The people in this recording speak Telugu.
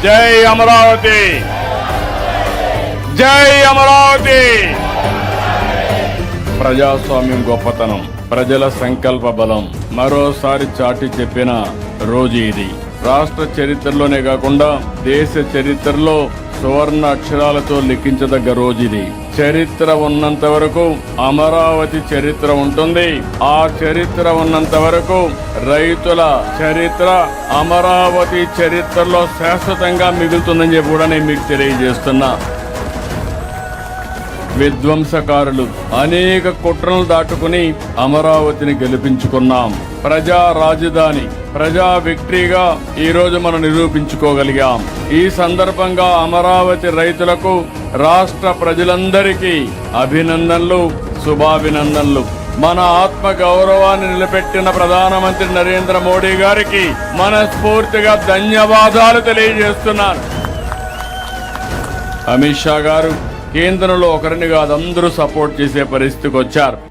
జై అమరావతి, జై అమరావతి. ప్రజాస్వామ్యం గొప్పతనం, ప్రజల సంకల్ప బలం మరోసారి చాటి చెప్పిన రోజు ఇది. రాష్ట్ర చరిత్రలోనే కాకుండా దేశ చరిత్రలో సువర్ణ అక్షరాలతో లిఖించదగ్గ రోజు ఇది. చరిత్ర ఉన్నంత వరకు అమరావతి చరిత్ర ఉంటుంది. ఆ చరిత్ర ఉన్నంత వరకు రైతుల చరిత్ర అమరావతి చరిత్రలో శాశ్వతంగా మిగులుతుందని చెప్పి కూడా నేను మీకు తెలియజేస్తున్నా. విధ్వంసకారులు అనేక కుట్రలు దాటుకుని అమరావతిని గెలిపించుకున్నాం. ప్రజా రాజధాని, ప్రజా విక్టరీగా ఈ రోజు మనం నిరూపించుకోగలిగాం. ఈ సందర్భంగా అమరావతి రైతులకు, రాష్ట్ర ప్రజలందరికీ అభినందనలు, శుభాభినందనలు. మన ఆత్మ గౌరవాన్ని నిలబెట్టిన ప్రధానమంత్రి నరేంద్ర మోడీ గారికి మనస్ఫూర్తిగా ధన్యవాదాలు తెలియజేస్తున్నాను. అమిత్ షా గారు కేంద్రంలో ఒకరిని కాదు అందరూ సపోర్ట్ చేసే పరిస్థితికి వచ్చారు.